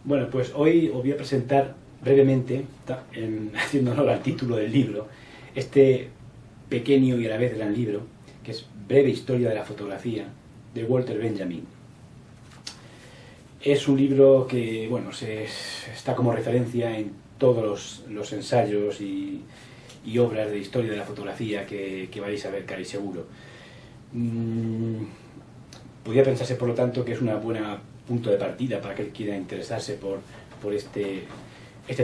Bueno, pues hoy os voy a presentar brevemente, haciendo honor al título del libro, este pequeño y a la vez gran libro, que es Breve Historia de la Fotografía, de Walter Benjamin. Es un libro que, bueno, está como referencia en todos los ensayos y obras de historia de la fotografía que vais a ver, casi seguro. Podría pensarse, por lo tanto, que es una buena punto de partida para aquel que quiera interesarse por este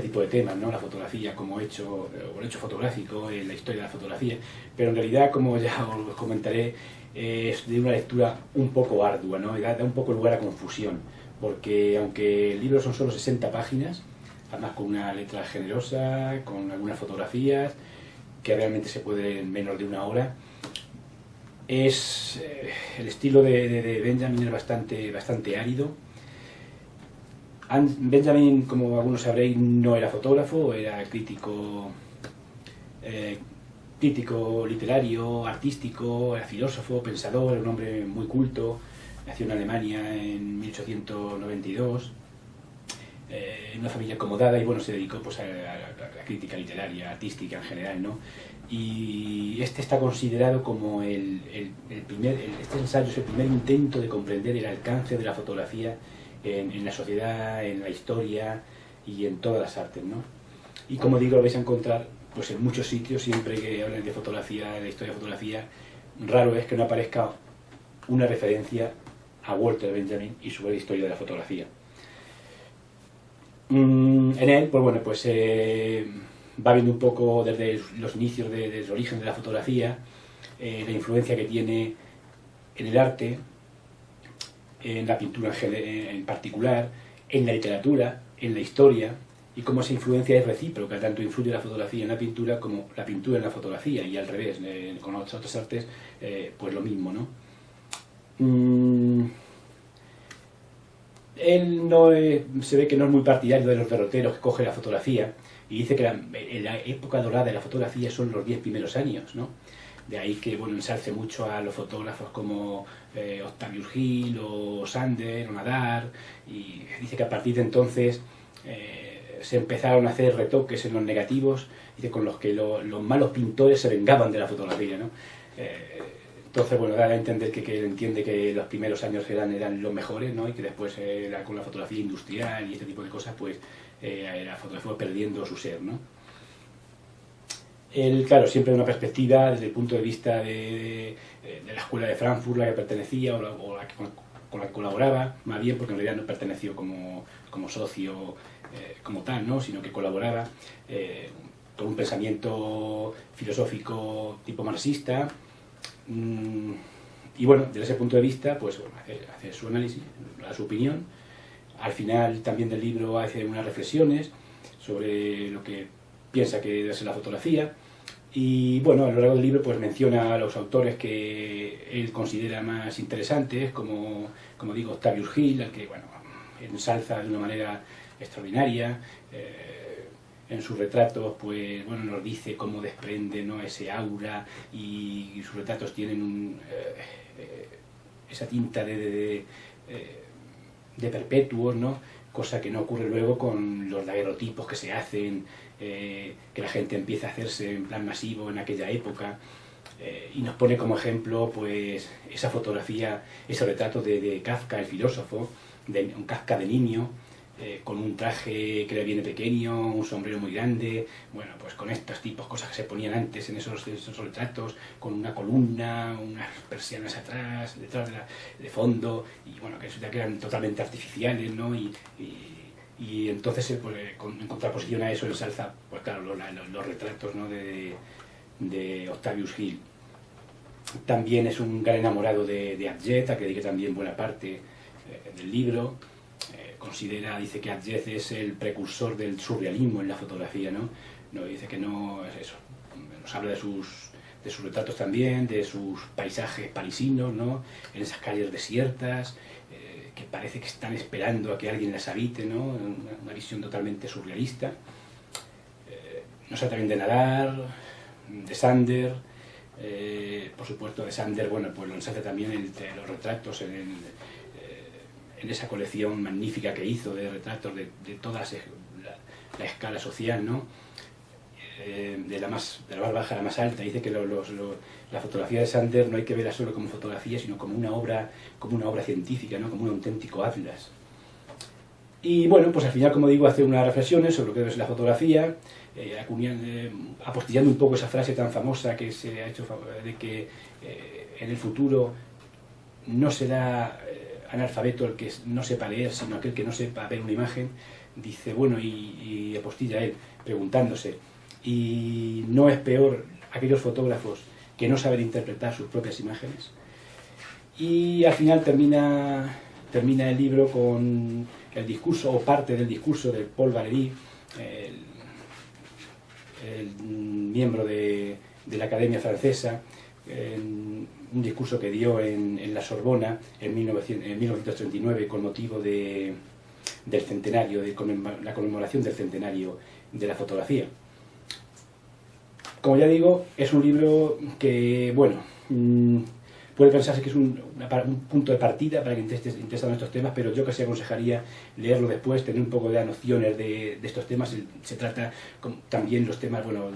tipo de temas, ¿no? La fotografía como hecho, o el hecho fotográfico, la historia de la fotografía, pero en realidad, como ya os comentaré, es de una lectura un poco ardua, ¿no? Da un poco lugar a confusión, porque aunque el libro son solo 60 páginas, además con una letra generosa, con algunas fotografías, que realmente se puede leer en menos de una hora, el estilo de Benjamin es bastante árido. Benjamin, como algunos sabréis, no era fotógrafo, era crítico literario, artístico, era filósofo, pensador, era un hombre muy culto. Nació en Alemania en 1892, en una familia acomodada, y bueno, se dedicó pues, a la crítica literaria, artística en general, ¿no? Y este está considerado como este ensayo es el primer intento de comprender el alcance de la fotografía en la sociedad, en la historia y en todas las artes, ¿no? Y como digo, lo vais a encontrar pues en muchos sitios. Siempre que hablen de fotografía, de historia de fotografía, raro es que no aparezca una referencia a Walter Benjamin y su historia de la fotografía. En él, pues bueno, pues va viendo un poco desde los inicios del origen de la fotografía, la influencia que tiene en el arte, en la pintura en particular, en la literatura, en la historia, y cómo esa influencia es recíproca, tanto influye la fotografía en la pintura como la pintura en la fotografía, y al revés, con otras artes, pues lo mismo, ¿no? Él no se ve que no es muy partidario de los derroteros que coge la fotografía, y dice que la época dorada de la fotografía son los 10 primeros años, ¿no? De ahí que bueno, ensalce mucho a los fotógrafos como Octavius Hill o Sander o Nadar, y dice que a partir de entonces se empezaron a hacer retoques en los negativos, dice, con los que los malos pintores se vengaban de la fotografía, ¿no? Entonces, bueno, da a entender que él entiende que los primeros años eran los mejores, ¿no? Y que después, con la fotografía industrial y este tipo de cosas, pues la fotografía fue perdiendo su ser, ¿no? Él, claro, siempre de una perspectiva desde el punto de vista de la escuela de Frankfurt, la que pertenecía, o la que, con la que colaboraba, más bien, porque en realidad no perteneció como socio como tal, ¿no? Sino que colaboraba con un pensamiento filosófico tipo marxista. Y bueno, desde ese punto de vista, pues bueno, hace su análisis, da su opinión. Al final también del libro hace unas reflexiones sobre lo que piensa que debe ser la fotografía. Y bueno, a lo largo del libro pues menciona a los autores que él considera más interesantes, como digo, Octavius Hill, al que bueno, ensalza de una manera extraordinaria. En sus retratos, pues bueno, nos dice cómo desprende, ¿no?, ese aura, y sus retratos tienen esa tinta de perpetuos, ¿no? Cosa que no ocurre luego con los daguerrotipos que se hacen, que la gente empieza a hacerse en plan masivo en aquella época. Y nos pone como ejemplo pues esa fotografía, ese retrato de Kafka, el filósofo, de un Kafka de niño, con un traje que le viene pequeño, un sombrero muy grande, bueno, pues con estos tipos, cosas que se ponían antes en esos retratos, con una columna, unas persianas atrás, detrás de fondo, y bueno, que eran totalmente artificiales, ¿no? Y entonces, pues, en contraposición a eso, ensalza, pues claro, los retratos, ¿no?, de Octavius Hill. También es un gran enamorado de Atget, a que dedica también buena parte del libro. Dice que Atget es el precursor del surrealismo en la fotografía, ¿no? Dice que no es eso. Nos habla de sus retratos también, de sus paisajes parisinos, ¿no? En esas calles desiertas, que parece que están esperando a que alguien las habite, ¿no? Una visión totalmente surrealista. Nos habla también de Nadar, de Sander, por supuesto de Sander, bueno, pues lo ensalza también entre los retratos en en esa colección magnífica que hizo de retratos de toda la escala social, ¿no? De la más baja a la más alta. Dice que la fotografía de Sander no hay que verla solo como fotografía, sino como una obra científica, ¿no? Como un auténtico atlas. Y bueno, pues al final, como digo, hace unas reflexiones sobre lo que es la fotografía, apostillando un poco esa frase tan famosa que se ha hecho de que en el futuro no será analfabeto el que no sepa leer, sino aquel que no sepa ver una imagen. Dice, bueno, y apostilla él, preguntándose, ¿y no es peor aquellos fotógrafos que no saben interpretar sus propias imágenes? Y al final termina el libro con el discurso, o parte del discurso de Paul Valéry, el miembro de la Academia Francesa, un discurso que dio en la Sorbona en 1939 con motivo del centenario, de la conmemoración del centenario de la fotografía. Como ya digo, es un libro que, bueno, puede pensarse que es un punto de partida para quien esté interesado en estos temas, pero yo casi aconsejaría leerlo después, tener un poco de nociones de estos temas. Se trata también los temas, bueno,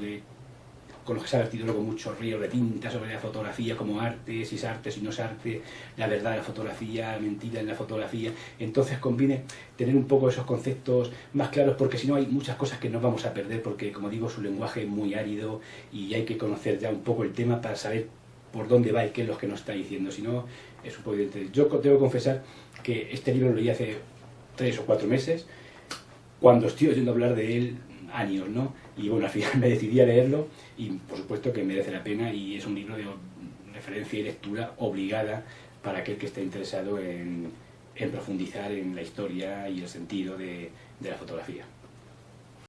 con los que se ha vertido luego mucho río de tinta sobre la fotografía como arte, si es arte, si no es arte, la verdad de la fotografía, la mentira en la fotografía. Entonces conviene tener un poco esos conceptos más claros, porque si no hay muchas cosas que nos vamos a perder, porque como digo, su lenguaje es muy árido y hay que conocer ya un poco el tema para saber por dónde va y qué es lo que nos está diciendo. Si no, es un poco evidente. Yo tengo que confesar que este libro lo leí hace 3 o 4 meses, cuando estoy oyendo hablar de él años, ¿no? Y bueno, al final me decidí a leerlo y por supuesto que merece la pena, y es un libro de referencia y lectura obligada para aquel que esté interesado en profundizar en la historia y el sentido de la fotografía.